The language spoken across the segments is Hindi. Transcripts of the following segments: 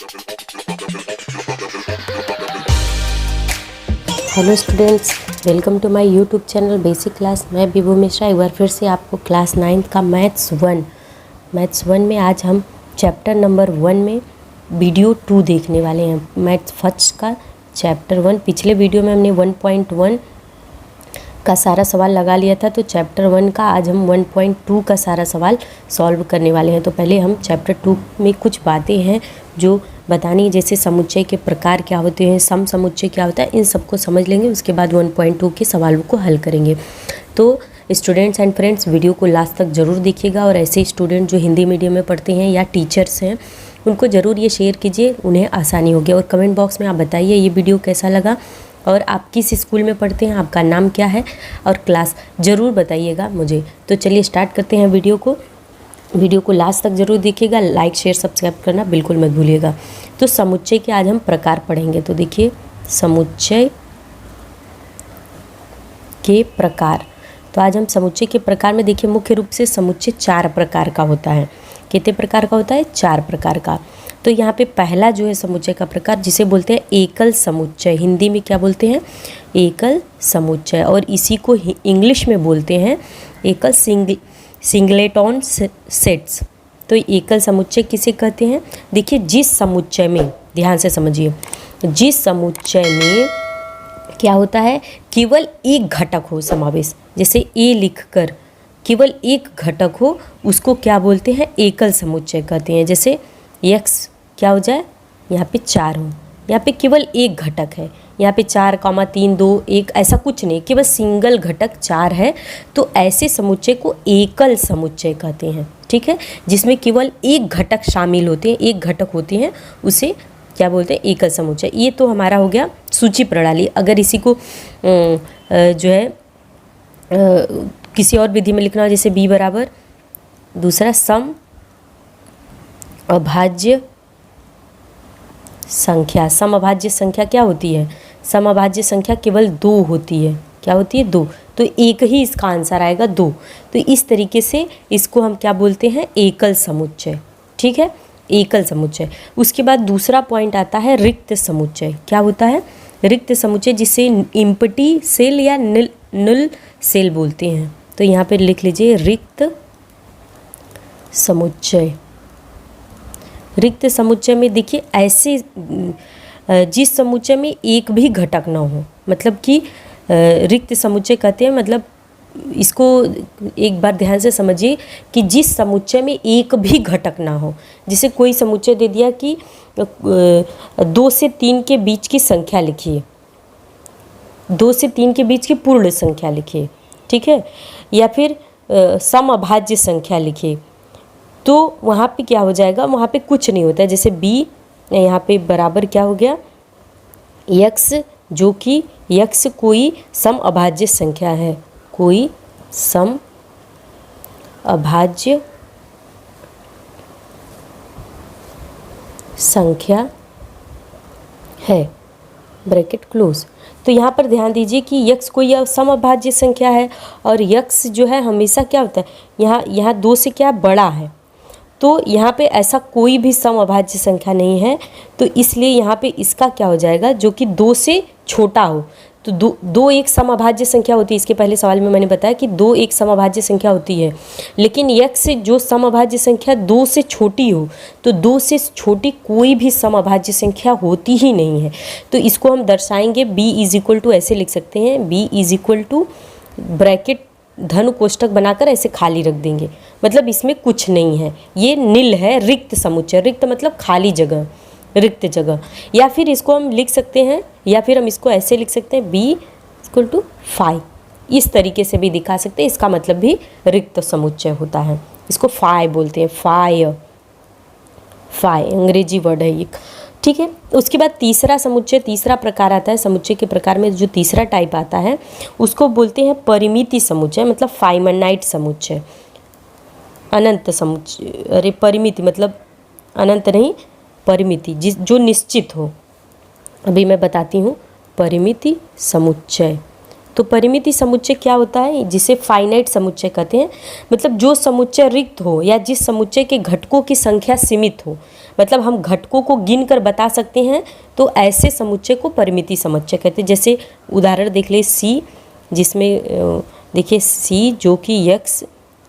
Hello students, welcome to my YouTube channel basic class. मैं विभू मिश्रा एक बार फिर से आपको क्लास 9th का मैथ्स वन में आज हम चैप्टर नंबर 1 में वीडियो 2 देखने वाले हैं। मैथ्स फर्स्ट का चैप्टर 1। पिछले वीडियो में हमने 1.1 का सारा सवाल लगा लिया था, तो चैप्टर 1 का आज हम 1.2 का सारा सवाल सॉल्व करने वाले हैं। तो पहले हम चैप्टर 2 में कुछ बातें हैं जो बतानी है, जैसे समुच्चय के प्रकार क्या होते हैं, सम समुच्चय क्या होता है, इन सबको समझ लेंगे। उसके बाद 1.2 के सवालों को हल करेंगे। तो स्टूडेंट्स एंड फ्रेंड्स, वीडियो को लास्ट तक ज़रूर देखिएगा। और ऐसे स्टूडेंट जो हिंदी मीडियम में पढ़ते हैं या टीचर्स हैं, उनको ज़रूर ये शेयर कीजिए, उन्हें आसानी होगी। और कमेंट बॉक्स में आप बताइए ये वीडियो कैसा लगा और आप किस स्कूल में पढ़ते हैं, आपका नाम क्या है और क्लास ज़रूर बताइएगा मुझे। तो चलिए स्टार्ट करते हैं वीडियो को लास्ट तक ज़रूर देखिएगा। लाइक शेयर सब्सक्राइब करना बिल्कुल मत भूलिएगा। तो समुच्चय के आज हम प्रकार पढ़ेंगे। तो देखिए, समुच्चय के प्रकार। तो आज हम समुच्चय के प्रकार में देखिए, मुख्य रूप से समुच्चय 4 प्रकार का होता है। कितने प्रकार का होता है? 4 प्रकार का। तो यहाँ पे पहला जो है समुच्चय का प्रकार, जिसे बोलते हैं एकल समुच्चय। हिंदी में क्या बोलते हैं? एकल समुच्चय। और इसी को इंग्लिश में बोलते हैं एकल सिंगलेटन सेट्स। तो एकल समुच्चय किसे कहते हैं? देखिए, जिस समुच्चय में, ध्यान से समझिए, जिस समुच्चय में क्या होता है, केवल एक घटक हो समावेश, जैसे ए लिखकर केवल एक घटक हो, उसको क्या बोलते हैं? एकल समुच्चय कहते हैं। जैसे x क्या हो जाए, यहाँ पे 4 हो, यहाँ पे केवल एक घटक है, यहाँ पे 4, 3, 2, 1 ऐसा कुछ नहीं, केवल सिंगल घटक 4 है। तो ऐसे समुच्चय को एकल समुच्चय कहते हैं। ठीक है, जिसमें केवल एक घटक शामिल होते हैं, एक घटक होते हैं, उसे क्या बोलते हैं? एकल समुच्चय। ये तो हमारा हो गया सूची प्रणाली। अगर इसी को जो है किसी और विधि में लिखना हो, जैसे b बराबर दूसरा सम अभाज्य संख्या। सम अभाज्य संख्या क्या होती है? सम अभाज्य संख्या केवल 2 होती है। क्या होती है? 2। तो एक ही इसका आंसर आएगा, 2। तो इस तरीके से इसको हम क्या बोलते हैं? एकल समुच्चय। ठीक है, एकल समुच्चय। उसके बाद दूसरा पॉइंट आता है रिक्त समुच्चय। क्या होता है? रिक्त समुच्चय, जिसे इम्पटी सेल या नुल सेल बोलते हैं। तो यहाँ पे लिख लीजिए रिक्त समुच्चय। रिक्त समुच्चय में देखिए, ऐसे जिस समुच्चय में एक भी घटक ना हो, मतलब कि रिक्त समुच्चय कहते हैं। मतलब इसको एक बार ध्यान से समझिए कि जिस समुच्चय में एक भी घटक ना हो, जैसे कोई समुच्चय दे दिया कि 2 से 3 के बीच की संख्या लिखिए, 2 से 3 के बीच की पूर्ण संख्या लिखिए, ठीक है, या फिर सम अभाज्य संख्या लिखिए, तो वहाँ पे क्या हो जाएगा? वहाँ पे कुछ नहीं होता है। जैसे b यहाँ पे बराबर क्या हो गया? x, जो कि x कोई सम अभाज्य संख्या है, कोई सम अभाज्य संख्या है, ब्रैकेट क्लोज। तो यहाँ पर ध्यान दीजिए कि x कोई सम अभाज्य संख्या है और x जो है हमेशा क्या होता है, यहाँ 2 से क्या बड़ा है। तो यहाँ पे ऐसा कोई भी सम अभाज्य संख्या नहीं है, तो इसलिए यहाँ पे इसका क्या हो जाएगा? जो कि 2 से छोटा हो। तो 2 एक सम अभाज्य संख्या होती है। इसके पहले सवाल में मैंने बताया कि 2 एक सम अभाज्य संख्या होती है, लेकिन x जो सम अभाज्य संख्या 2 से छोटी हो, तो 2 से छोटी कोई भी सम अभाज्य संख्या होती ही नहीं है। तो इसको हम दर्शाएंगे b इज इक्वल टू, ऐसे लिख सकते हैं, b is equal to bracket धन कोष्टक बनाकर ऐसे खाली रख देंगे, मतलब इसमें कुछ नहीं है, ये नील है, रिक्त समुच्चय। रिक्त मतलब खाली जगह, रिक्त जगह। या फिर इसको हम लिख सकते हैं, या फिर हम इसको ऐसे लिख सकते हैं, b इक्वल टू फाई। इस तरीके से भी दिखा सकते हैं। इसका मतलब भी रिक्त समुच्चय होता है। इसको फाई बोलते हैं, फाई अंग्रेजी वर्ड है ये। ठीक है, उसके बाद तीसरा समुच्चय, तीसरा प्रकार आता है। समुच्चय के प्रकार में जो तीसरा टाइप आता है उसको बोलते हैं परिमिति समुच्चय, मतलब फाइनाइट समुच्चय। अनंत समुच्चय, अरे परिमिति मतलब अनंत नहीं, परिमिति जो निश्चित हो। अभी मैं बताती हूँ, परिमिति समुच्चय तो परिमिति समुच्चय क्या होता है, जिसे फाइनाइट समुच्चय कहते हैं। मतलब जो समुच्चय रिक्त हो या जिस समुच्चय के घटकों की संख्या सीमित हो, मतलब हम घटकों को गिन कर बता सकते हैं, तो ऐसे समुच्चय को परिमिति समुच्चय कहते हैं। जैसे उदाहरण देख ले सी, जिसमें देखिए सी जो कि यक्स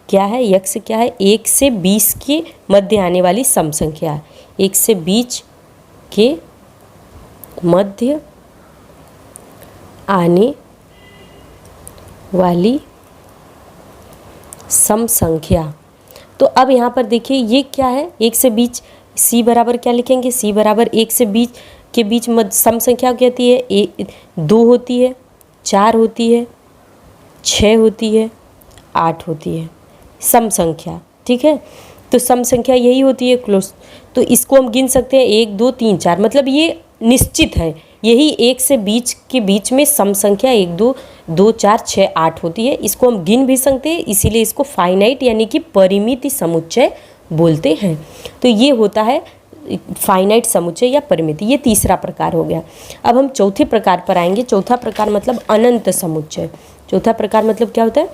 क्या है, यक्स क्या है, 1 से 20 के मध्य आने वाली सम संख्या, 1 से 20 के मध्य आने वाली सम संख्या। तो अब यहाँ पर देखिए ये क्या है, 1 से 20, सी बराबर क्या लिखेंगे, सी बराबर 1 से 20 के बीच मध्य सम संख्या क्या होती है, 2 होती है, 4 होती है, 6 होती है, 8 होती है सम संख्या। ठीक है, तो सम संख्या यही होती है क्लोज। तो इसको हम गिन सकते हैं 1 2 3 4, मतलब ये निश्चित है, यही 1 से 20 के बीच में सम संख्या 1 2 2 4 6 8 होती है। इसको हम गिन भी सकते हैं, इसीलिए इसको फाइनाइट यानी कि परिमिति समुच्चय बोलते हैं। तो ये होता है फाइनाइट समुच्चय या परिमिति। ये तीसरा प्रकार हो गया। अब हम चौथे प्रकार पर आएंगे। चौथा प्रकार मतलब अनंत समुच्चय। चौथा प्रकार मतलब क्या होता है,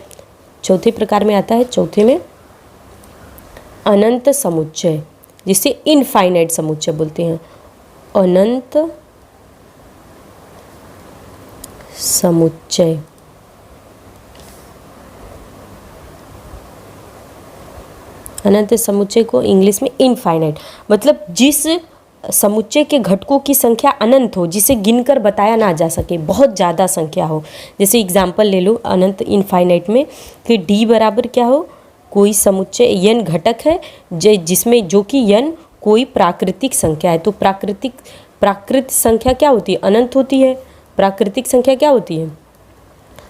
चौथे प्रकार में आता है, चौथे में अनंत समुच्चय, जिसे इनफाइनाइट समुच्चय बोलते हैं। अनंत समुच्चय, अनंत समुच्चय को इंग्लिश में इनफाइनाइट, मतलब जिस समुच्चय के घटकों की संख्या अनंत हो, जिसे गिनकर बताया ना जा सके, बहुत ज़्यादा संख्या हो। जैसे एग्जाम्पल ले लो अनंत इनफाइनाइट में कि डी बराबर क्या हो, कोई समुच्चय यन घटक है जिसमें जो कि यन कोई प्राकृतिक संख्या है। तो प्राकृत संख्या क्या होती है, अनंत होती है। प्राकृतिक संख्या क्या होती है,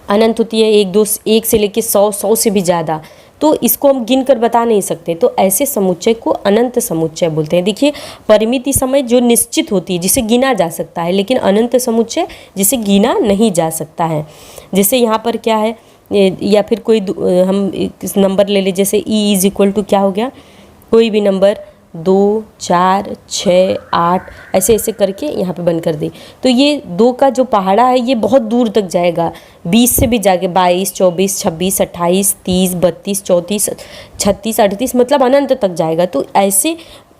अनंत होती है, 1 2 1 से लेके 100 से भी ज़्यादा। तो इसको हम गिन कर बता नहीं सकते, तो ऐसे समुच्चय को अनंत समुच्चय बोलते हैं। देखिए परिमिति समय जो निश्चित होती है, जिसे गिना जा सकता है, लेकिन अनंत समुच्चय जिसे गिना नहीं जा सकता है। जैसे यहाँ पर क्या है, या फिर कोई हम नंबर ले ले, जैसे ई इज इक्वल टू क्या हो गया, कोई भी नंबर 2 4 6 8 ऐसे ऐसे करके यहाँ पे बंद कर दे। तो ये 2 का जो पहाड़ा है ये बहुत दूर तक जाएगा, 20 से भी जाके 22 24 26 28 30 32 34 36 38, मतलब अनंत तक जाएगा। तो ऐसे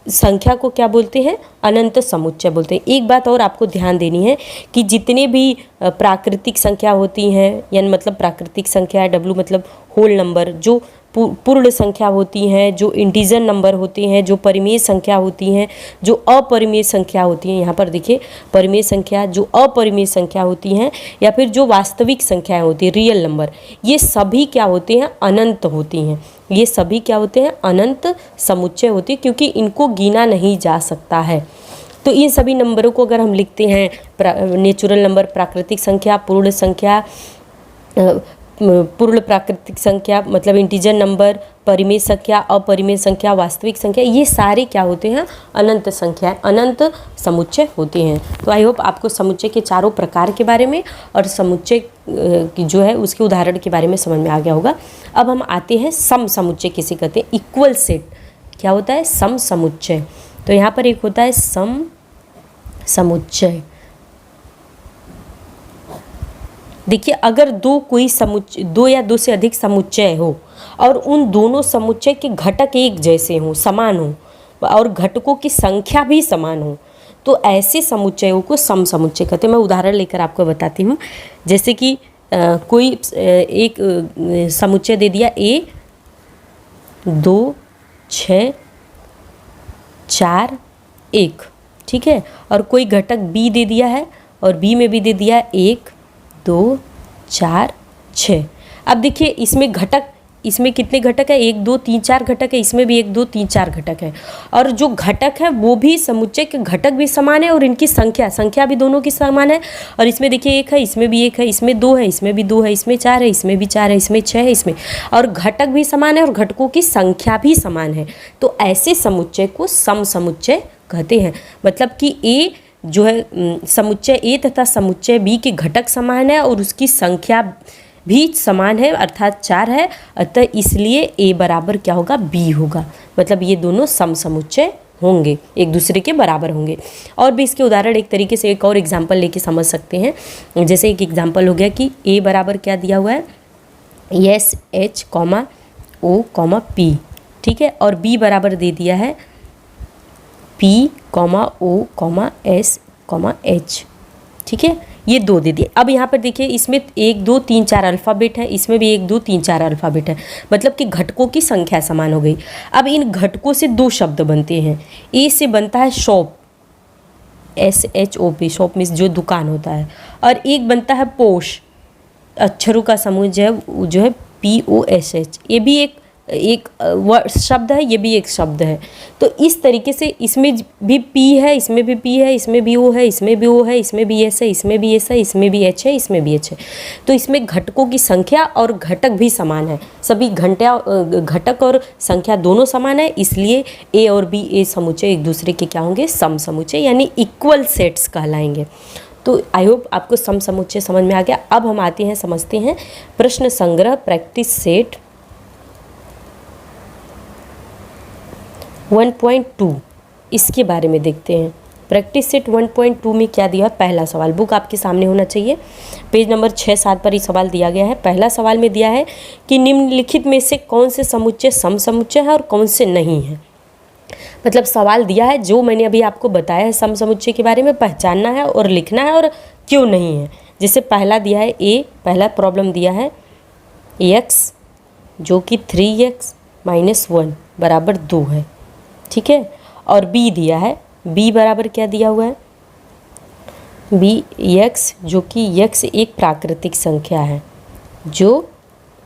संख्या को क्या बोलते हैं, अनंत समुच्चय बोलते हैं। एक बात और आपको ध्यान देनी है कि जितने भी प्राकृतिक संख्या होती हैं, यानी मतलब प्राकृतिक संख्या, डब्ल्यू मतलब होल नंबर, जो पूर्ण संख्या होती हैं, जो इंटीजर नंबर होते हैं, जो परिमेय संख्या होती हैं, जो अपरिमेय संख्या होती हैं, यहाँ पर देखिए परिमेय संख्या, जो अपरिमेय संख्या होती हैं, या फिर जो वास्तविक संख्याएं होती हैं, रियल नंबर, ये सभी क्या होते हैं, अनंत होती हैं। ये सभी क्या होते हैं, अनंत समुच्चय होती है, क्योंकि इनको गिना नहीं जा सकता है। तो इन सभी नंबरों को अगर हम लिखते हैं, नेचुरल नंबर, प्राकृतिक संख्या, पूर्ण संख्या, पूर्ण प्राकृतिक संख्या मतलब इंटीजर नंबर, परिमेय संख्या, अपरिमेय संख्या, वास्तविक संख्या, ये सारे क्या होते हैं, अनंत संख्या, अनंत समुच्चय होते हैं। तो आई होप आपको समुच्चय के चारों प्रकार के बारे में और समुच्चय जो है उसके उदाहरण के बारे में समझ में आ गया होगा। अब हम आते हैं सम समुच्चय किसे कहते हैं, इक्वल सेट। क्या होता है, सम समुच्चय। तो यहाँ पर एक होता है सम समुच्चय। देखिए अगर दो या दो से अधिक समुच्चय हो और उन दोनों समुच्चय के घटक एक जैसे हों, समान हों, और घटकों की संख्या भी समान हो, तो ऐसे समुच्चयों को सम समुच्चय कहते हैं। मैं उदाहरण लेकर आपको बताती हूँ। जैसे कि कोई एक समुच्चय दे दिया A 2 6 4 1, ठीक है, और कोई घटक B दे दिया है और B में भी दे दिया 1 2 4 6। अब देखिए इसमें घटक, इसमें कितने घटक है, 1 2 3 4 घटक है, इसमें भी 1 2 3 4 घटक है, और जो घटक है वो भी समुच्चय के घटक भी समान है और इनकी संख्या भी दोनों की समान है। और इसमें देखिए 1 है, इसमें भी 1 है, इसमें 2 है, इसमें भी 2 है, इसमें 4 है, इसमें भी 4 है, इसमें 6 है, इसमें, और घटक भी समान है और घटकों की संख्या भी समान है। तो ऐसे समुच्चय को सम समुच्चय कहते हैं। मतलब कि A जो है समुच्चय A तथा समुच्चय B के घटक समान है और उसकी संख्या भी समान है, अर्थात 4 है, अतः इसलिए A बराबर क्या होगा, B होगा। मतलब ये दोनों सम समुच्चय होंगे, एक दूसरे के बराबर होंगे। और भी इसके उदाहरण एक तरीके से एक और एग्जाम्पल लेके समझ सकते हैं। जैसे एक एग्जाम्पल हो गया कि ए बराबर क्या दिया हुआ है, एस एच कॉमा ओ कॉमा पी, ठीक है, और बी बराबर दे दिया है पी कॉमा ओ कॉमा एस कॉमा एच, ठीक है, ये 2 दे दिए। अब यहाँ पर देखिए इसमें 1 2 3 4 अल्फ़ाबेट है, इसमें भी 1 2 3 4 अल्फ़ाबेट है, मतलब कि घटकों की संख्या समान हो गई। अब इन घटकों से 2 शब्द बनते हैं। ए से बनता है शॉप, SHOP, शॉप मीन्स जो दुकान होता है, और एक बनता है पोश, अक्षरों का समूह जो है POSH। ये भी एक शब्द है, ये भी एक शब्द है। तो इस तरीके से इसमें भी P है, इसमें भी P है, इसमें भी O है, इसमें भी O है, इसमें भी S है, इसमें भी S है, इसमें भी H है, इसमें भी H है। तो इसमें घटकों की संख्या और घटक भी समान है, सभी घटक और संख्या दोनों समान है, इसलिए A और B ए समुच्चय एक दूसरे के क्या होंगे, सम समुच्चय यानी इक्वल सेट्स कहलाएंगे। तो आई होप आपको सम समुच्चय समझ में आ गया। अब हम आते हैं, समझते हैं प्रश्न संग्रह प्रैक्टिस सेट 1.2, इसके बारे में देखते हैं। प्रैक्टिस सेट 1.2 में क्या दिया है, पहला सवाल, बुक आपके सामने होना चाहिए, पेज नंबर 6-7 पर ये सवाल दिया गया है। पहला सवाल में दिया है कि निम्नलिखित में से कौन से समुच्चय सम समुच्चय है और कौन से नहीं है। मतलब सवाल दिया है जो मैंने अभी आपको बताया है सम समुच्चय के बारे में, पहचानना है और लिखना है और क्यों नहीं है। जैसे पहला दिया है ए, पहला प्रॉब्लम दिया है x जो कि 3x - 1 बराबर 2 है, ठीक है, और b दिया है, b बराबर क्या दिया हुआ है, b x जो कि x एक प्राकृतिक संख्या है, जो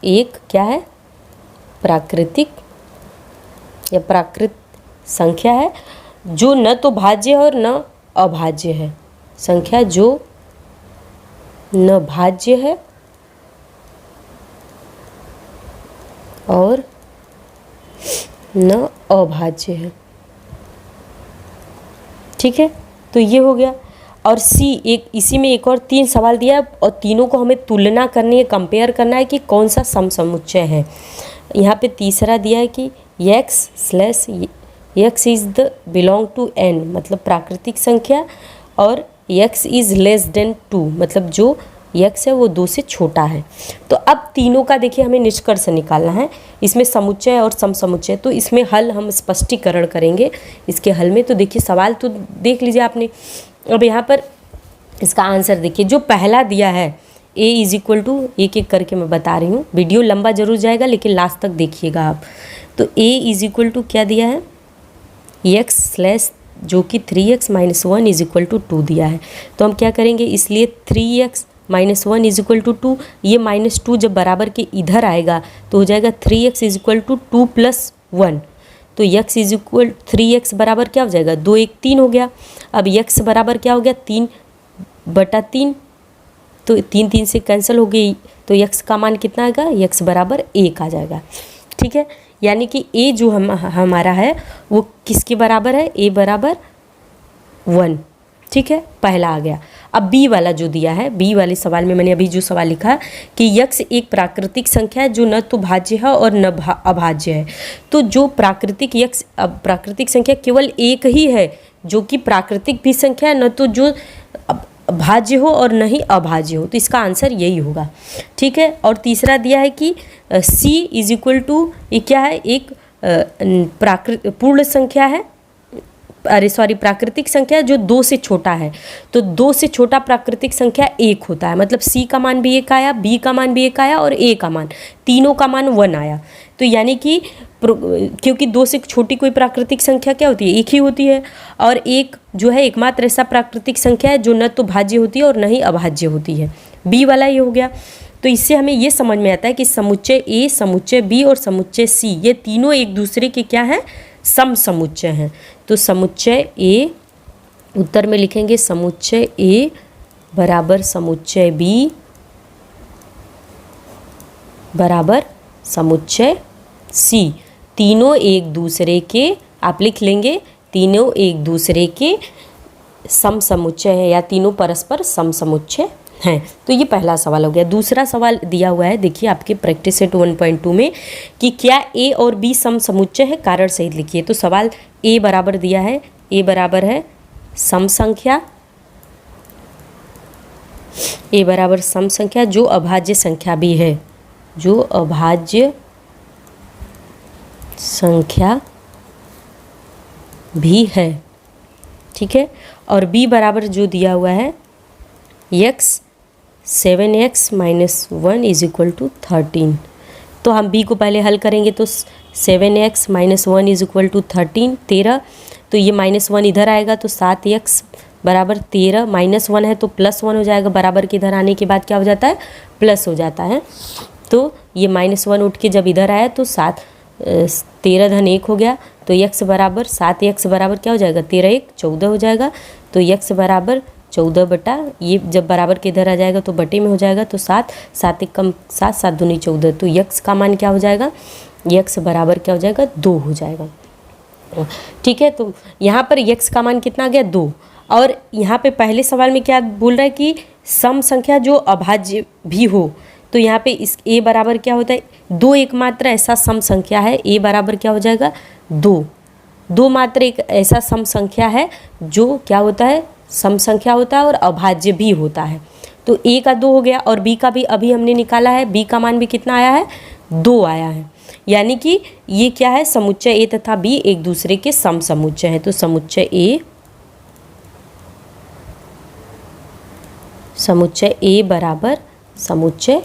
एक क्या है, प्राकृतिक या प्राकृत संख्या है, जो न तो भाज्य है और न अभाज्य है, संख्या जो न भाज्य है और न अभाज्य है, ठीक है। तो ये हो गया। और सी, एक इसी में एक और 3 सवाल दिया है और तीनों को हमें तुलना करनी है, कंपेयर करना है कि कौन सा सम समुच्चय है। यहाँ पे तीसरा दिया है कि x is the belong to n, मतलब प्राकृतिक संख्या, और x इज़ लेस देन 2, मतलब जो x है वो 2 से छोटा है। तो अब तीनों का देखिए हमें निष्कर्ष निकालना है, इसमें समुच्चय और सम समुच्चय। तो इसमें हल हम स्पष्टीकरण करेंगे इसके हल में। तो देखिए सवाल तो देख लीजिए आपने, अब यहाँ पर इसका आंसर देखिए। जो पहला दिया है a इज इक्वल टू, एक एक करके मैं बता रही हूँ, वीडियो लंबा जरूर जाएगा लेकिन लास्ट तक देखिएगा आप। तो a इज इक्वल टू क्या दिया है, x स्लैश जो कि 3x - 1 इज इक्वल टू 2 दिया है। तो हम क्या करेंगे, इसलिए 3x - 1 इज इक्वल टू 2, ये -2 जब बराबर के इधर आएगा तो हो जाएगा 3x इज इक्वल टू 2 + 1। तो x इज इक्वल 3x बराबर क्या हो जाएगा, 2 1 3 हो गया। अब x बराबर क्या हो गया, 3/3, तो 3 3 से कैंसिल हो गई, तो x का मान कितना आएगा, x बराबर 1 आ जाएगा, ठीक है। यानी कि a जो हमारा है वो किसके बराबर है, a बराबर 1, ठीक है, पहला आ गया। अब b वाला जो दिया है, b वाले सवाल में मैंने अभी जो सवाल लिखा कि x एक प्राकृतिक संख्या है जो न तो भाज्य है और न अभाज्य है। तो जो प्राकृतिक x, प्राकृतिक संख्या केवल एक ही है जो कि प्राकृतिक भी संख्या है, न तो जो भाज्य हो और न ही अभाज्य हो। तो इसका आंसर यही होगा, ठीक है। और तीसरा दिया है कि c इज इक्वल टू, ये क्या है, एक पूर्ण संख्या है, प्राकृतिक संख्या जो 2 से छोटा है। तो 2 से छोटा प्राकृतिक संख्या 1 होता है, मतलब c का मान भी 1 आया, b का मान भी 1 आया और a का मान, तीनों का मान 1 आया। तो यानी कि क्योंकि 2 से छोटी कोई प्राकृतिक संख्या क्या होती है, 1 ही होती है, और 1 जो है एकमात्र ऐसा प्राकृतिक संख्या है जो न तो भाज्य होती है और न ही अभाज्य होती है। b वाला ये हो गया। तो इससे हमें ये समझ में आता है कि समुच्चय a, समुच्चय b और समुच्चय c ये तीनों एक दूसरे के क्या हैं, सम समुच्चय हैं। तो समुच्चय a, उत्तर में लिखेंगे समुच्चय a बराबर समुच्चय b बराबर समुच्चय c, तीनों एक दूसरे के, आप लिख लेंगे, तीनों एक दूसरे के सम समुच्चय है या तीनों परस्पर सम समुच्चय हैं। तो ये पहला सवाल हो गया। दूसरा सवाल दिया हुआ है, देखिए आपके प्रैक्टिस सेट 1.2 में कि क्या ए और बी सम समुच्चय है, कारण सहित लिखिए। तो सवाल ए बराबर दिया है, ए बराबर है सम संख्या, ए बराबर सम संख्या जो अभाज्य संख्या भी है, जो अभाज्य संख्या भी है, ठीक है। और b बराबर जो दिया हुआ है x 7x - 1 = 13। तो हम b को पहले हल करेंगे तो 7x - 1 = 13, 13। तो ये -1 इधर आएगा तो 7x बराबर 13, -1 है तो +1 हो जाएगा, बराबर के इधर आने के बाद क्या हो जाता है, प्लस हो जाता है। तो ये -1 उठ के जब इधर आया तो 13 धन 1 हो गया। तो x बराबर 7x बराबर क्या हो जाएगा, 13 1 14 हो जाएगा। तो x बराबर 14 बटा, ये जब बराबर के इधर आ जाएगा तो बटे में हो जाएगा। तो 7 7 1 कम 7 7 दूनी 14। तो x का मान क्या हो जाएगा, x बराबर क्या हो जाएगा, 2 हो जाएगा, ठीक है। तो यहाँ पर x का मान कितना आ गया, 2। और यहाँ पे पहले सवाल में क्या बोल रहा है कि सम संख्या जो अभाज्य भी हो। तो यहाँ पे इस a बराबर क्या होता है, 2 एकमात्र ऐसा सम संख्या है, a बराबर क्या हो जाएगा, 2 मात्र एक ऐसा सम संख्या है जो क्या होता है, सम संख्या होता है और अभाज्य भी होता है। तो a का 2 हो गया और b का भी अभी हमने निकाला है, b का मान भी कितना आया है, 2 आया है। यानी कि ये क्या है, समुच्चय a तथा b एक दूसरे के सम समुच्चय है। तो समुच्चय a बराबर समुच्चय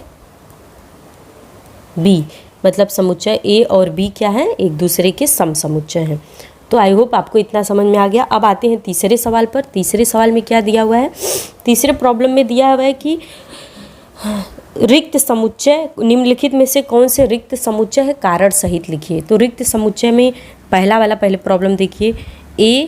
b, मतलब समुच्चय a और b क्या है, एक दूसरे के सम समुच्चय हैं। तो आई होप आपको इतना समझ में आ गया। अब आते हैं तीसरे सवाल पर। तीसरे सवाल में क्या दिया हुआ है, तीसरे प्रॉब्लम में दिया हुआ है कि रिक्त समुच्चय निम्नलिखित में से कौन से रिक्त समुच्चय है, कारण सहित लिखिए। तो रिक्त समुच्चय में पहला वाला पहले प्रॉब्लम देखिए, a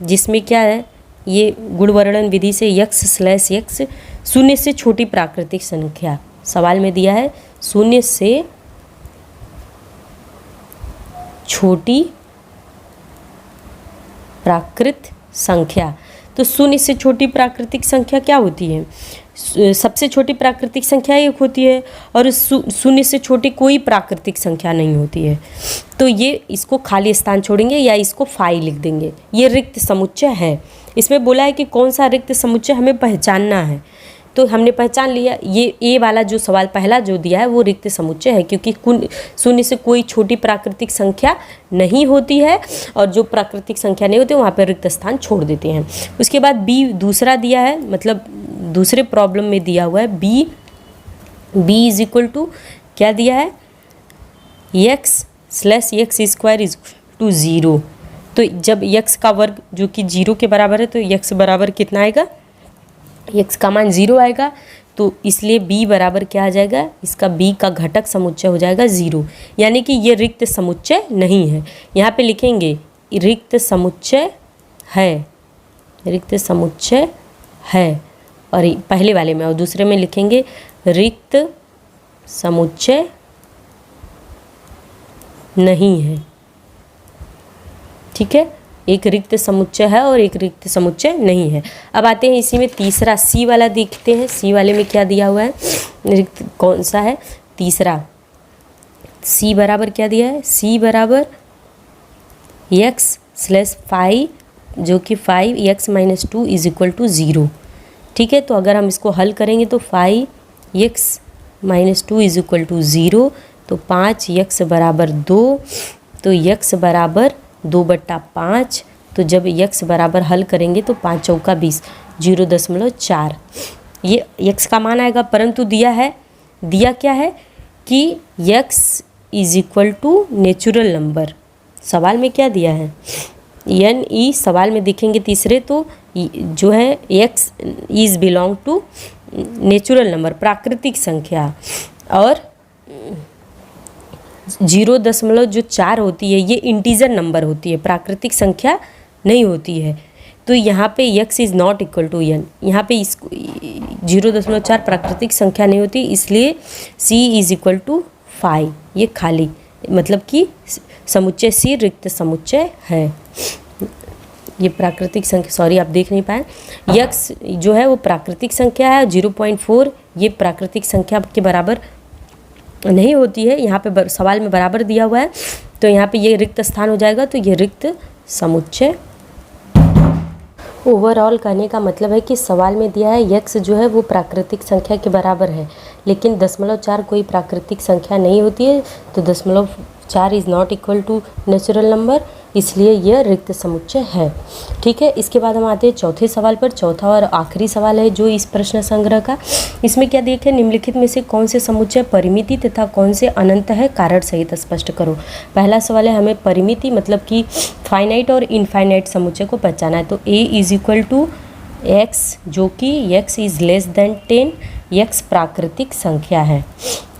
जिसमें क्या है, ये गुणवर्णन विधि से x/x 0 से छोटी प्राकृतिक संख्या, सवाल में दिया है 0 से छोटी प्राकृत संख्या। तो 0 से छोटी प्राकृतिक संख्या क्या होती है, सबसे छोटी प्राकृतिक संख्या 1 होती है और 0 से छोटी कोई प्राकृतिक संख्या नहीं होती है। तो ये इसको खाली स्थान छोड़ेंगे या इसको फाई लिख देंगे, ये रिक्त समुच्चय है। इसमें बोला है कि कौन सा रिक्त समुच्चय हमें पहचानना है। तो हमने पहचान लिया, ये ए वाला जो सवाल पहला जो दिया है वो रिक्त समुच्चय है, क्योंकि 0 से कोई छोटी प्राकृतिक संख्या नहीं होती है और जो प्राकृतिक संख्या नहीं होती वहाँ पर रिक्त स्थान छोड़ देते हैं। उसके बाद बी दूसरा दिया है, मतलब दूसरे प्रॉब्लम में दिया हुआ है बी = क्या दिया है, x/x² = 0। तो जब x का वर्ग जो कि 0 के बराबर है तो x बराबर कितना आएगा, x का मान 0 आएगा। तो इसलिए b बराबर क्या आ जाएगा, इसका b का घटक समुच्चय हो जाएगा 0, यानी कि ये रिक्त समुच्चय नहीं है। यहाँ पे लिखेंगे रिक्त समुच्चय है, रिक्त समुच्चय है, और पहले वाले में, और दूसरे में लिखेंगे रिक्त समुच्चय नहीं है, ठीक है। एक रिक्त समुच्चय है और एक रिक्त समुच्चय नहीं है। अब आते हैं इसी में तीसरा सी वाला देखते हैं, सी वाले में क्या दिया हुआ है, रिक्त कौन सा है, तीसरा सी बराबर क्या दिया है, सी बराबर x/5 जो कि 5x - 2 = 0, ठीक है। तो अगर हम इसको हल करेंगे तो 5x - 2 = 0, तो 5x बराबर 2, तो x बराबर 2/5। तो जब x बराबर हल करेंगे तो 5 चौका 20, 0.4 ये x का मान आएगा। परंतु दिया क्या है कि x = नेचुरल नंबर, सवाल में क्या दिया है NE, सवाल में देखेंगे तीसरे तो जो है x is belong to natural number, प्राकृतिक संख्या, और 0.4 होती है ये इंटीजर नंबर होती है, प्राकृतिक संख्या नहीं होती है। तो यहाँ पे x is not equal to n, यहाँ पे इसको 0.4 प्राकृतिक संख्या नहीं होती, इसलिए c = 5, ये खाली, मतलब कि समुच्चय सी रिक्त समुच्चय है। ये प्राकृतिक संख्या, सॉरी आप देख नहीं पाए, यक्स जो है वो प्राकृतिक संख्या है, 0.4 ये प्राकृतिक संख्या के बराबर नहीं होती है। यहाँ पे सवाल में बराबर दिया हुआ है, तो यहाँ पे ये रिक्त स्थान हो जाएगा, तो ये रिक्त समुच्चय। ओवरऑल कहने का मतलब है कि सवाल में दिया है यक्स जो है वो प्राकृतिक संख्या के बराबर है, लेकिन 0.4 कोई प्राकृतिक संख्या नहीं होती है, तो 0.4 is not equal to natural number, इसलिए यह रिक्त समुच्चय है। ठीक है, इसके बाद हम आते हैं चौथे सवाल पर। चौथा और आखिरी सवाल है जो इस प्रश्न संग्रह का। इसमें क्या देखें, निम्नलिखित में से कौन से समुच्चय परिमिति तथा कौन से अनंत है, कारण सहित स्पष्ट करो। पहला सवाल है हमें परिमिति मतलब कि फाइनाइट और इनफाइनाइट समुच्चय को पहचाना है। तो a is equal to X, जो कि x is less than 10, x प्राकृतिक संख्या है,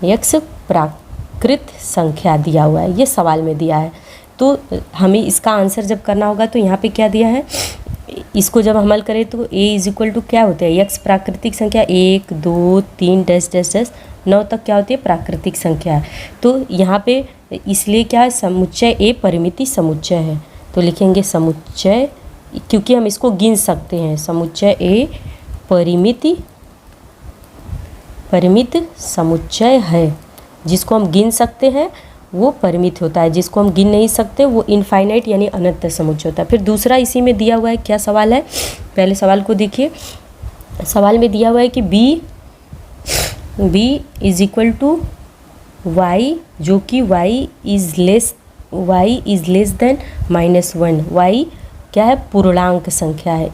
x प्राकृत संख्या दिया हुआ है, ये सवाल में दिया है। तो हमें इसका आंसर जब करना होगा तो यहाँ पे क्या दिया है, इसको जब हल करें तो a इज इक्वल टू क्या होता है, x प्राकृतिक संख्या 1 2 3 डैश डैश डैश 9 तक क्या होती है, प्राकृतिक संख्या है। तो यहाँ पे इसलिए क्या है, समुच्चय a परिमिति समुच्चय है, तो लिखेंगे समुच्चय, क्योंकि हम इसको गिन सकते हैं, समुच्चय a परिमित समुच्चय है। जिसको हम गिन सकते हैं वो परिमित होता है, जिसको हम गिन नहीं सकते वो इनफाइनाइट यानी अनंत समुच्चय होता है। फिर दूसरा इसी में दिया हुआ है, क्या सवाल है, पहले सवाल को देखिए। सवाल में दिया हुआ है कि b is equal to y, जो कि y is less than -1। y क्या है, पूर्णांक संख्या है,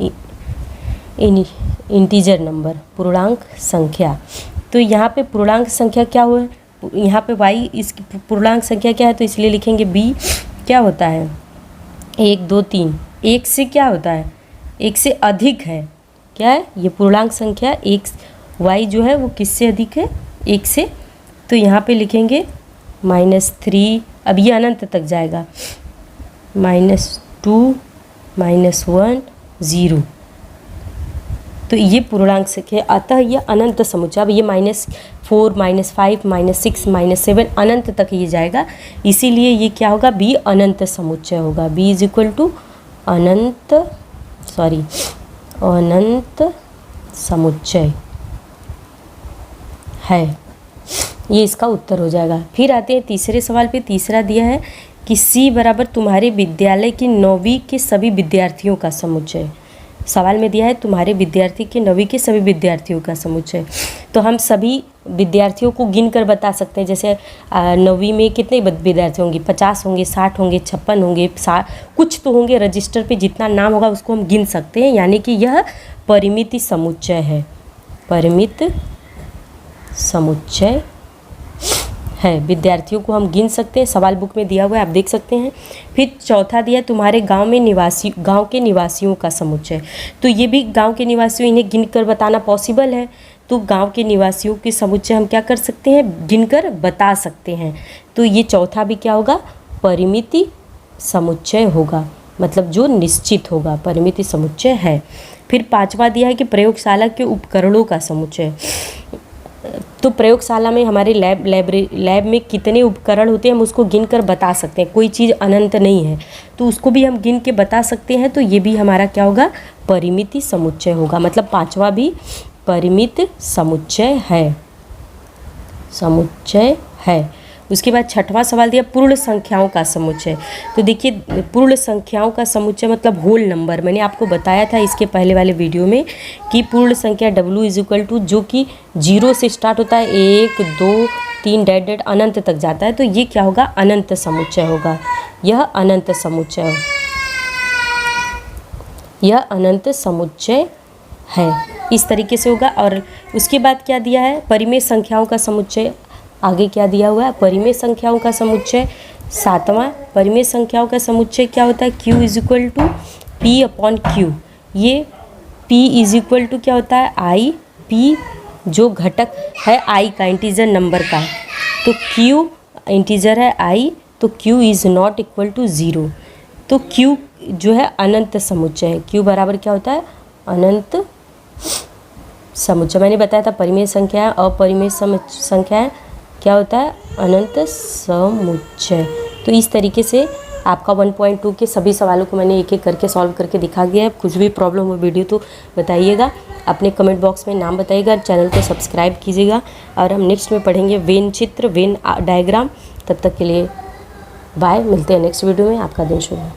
इंटीजर नंबर, पूर्णांक संख्या। तो यहाँ पे पूर्णांक संख्या क्या हुआ, यहाँ पे y इसकी पूर्णांक संख्या क्या है, तो इसलिए लिखेंगे b क्या होता है, 1 2 3, 1 से क्या होता है, 1 से अधिक है, क्या है ये पूर्णांक संख्या, y जो है वो किससे अधिक है, 1 से, तो यहाँ पे लिखेंगे -3, अब ये अनंत तक जाएगा, -2 -1 0, तो ये पूर्णांक संख्या, अतः ये अनंत समुच्चय। अब ये -4 -5 -6 -7 अनंत तक ये जाएगा, इसीलिए ये क्या होगा, b अनंत समुच्चय होगा। b इज इक्वल टू अनंत समुच्चय है, ये इसका उत्तर हो जाएगा। फिर आते हैं तीसरे सवाल पे। तीसरा दिया है कि c बराबर तुम्हारे विद्यालय की 9वीं के सभी विद्यार्थियों का समुच्चय। सवाल में दिया है तुम्हारे विद्यार्थी के 9वीं के सभी विद्यार्थियों का समुच्चय, तो हम सभी विद्यार्थियों को गिन कर बता सकते हैं। जैसे 9वीं में कितने विद्यार्थी होंगे, 50 होंगे, 60 होंगे, 56 होंगे, कुछ तो होंगे, रजिस्टर पे जितना नाम होगा उसको हम गिन सकते हैं, यानी कि यह परिमिति समुच्चय है, परिमित समुच्चय है, विद्यार्थियों को हम गिन सकते हैं, सवाल बुक में दिया हुआ है, आप देख सकते हैं। फिर चौथा दिया तुम्हारे गांव के निवासियों का समुच्चय, तो ये भी गांव के निवासियों, इन्हें गिनकर बताना पॉसिबल है, तो गांव के निवासियों के समुच्चय हम क्या कर सकते हैं, गिनकर बता सकते हैं। तो ये चौथा भी क्या होगा, परिमिति समुच्चय होगा, मतलब जो निश्चित होगा, परिमिति समुच्चय है। फिर पांचवा दिया है कि प्रयोगशाला के उपकरणों का समुच्चय, तो प्रयोगशाला में हमारे लैब में कितने उपकरण होते हैं हम उसको गिनकर बता सकते हैं, कोई चीज़ अनंत नहीं है तो उसको भी हम गिन के बता सकते हैं, तो ये भी हमारा क्या होगा, परिमिति समुच्चय होगा, मतलब पांचवा भी परिमित समुच्चय है। उसके बाद छठवां सवाल दिया पूर्ण संख्याओं का समुच्चय। तो देखिए पूर्ण संख्याओं का समुच्चय मतलब होल नंबर, मैंने आपको बताया था इसके पहले वाले वीडियो में कि पूर्ण संख्या W इज इक्वल टू, जो कि 0 से स्टार्ट होता है, 1 2 3 डैट अनंत तक जाता है, तो ये क्या होगा, अनंत समुच्चय होगा, यह अनंत समुच्चय है, इस तरीके से होगा। और उसके बाद क्या दिया है, परिमेय संख्याओं का समुच्चय, आगे क्या दिया हुआ है, परिमेय संख्याओं का समुच्चय। सातवां परिमेय संख्याओं का समुच्चय क्या होता है, Q is equal to P/Q, ये P इज इक्वल टू क्या होता है, I, P जो घटक है I का, इंटीजर नंबर का, तो Q इंटीजर है I, तो Q is not equal to 0, तो Q जो है अनंत समुच्चय है, Q बराबर क्या होता है, अनंत समुच्चय। मैंने बताया था परिमेय संख्या है, अपरिमेय संख्या है, क्या होता है, अनंत समुच्चय। तो इस तरीके से आपका 1.2 के सभी सवालों को मैंने एक एक करके सॉल्व करके दिखा दिया है। कुछ भी प्रॉब्लम हो वीडियो तो बताइएगा, अपने कमेंट बॉक्स में नाम बताइएगा, चैनल को सब्सक्राइब कीजिएगा। और हम नेक्स्ट में पढ़ेंगे वेन चित्र, वेन डायग्राम। तब तक के लिए बाय, मिलते हैं नेक्स्ट वीडियो में। आपका दिन शुभ हो।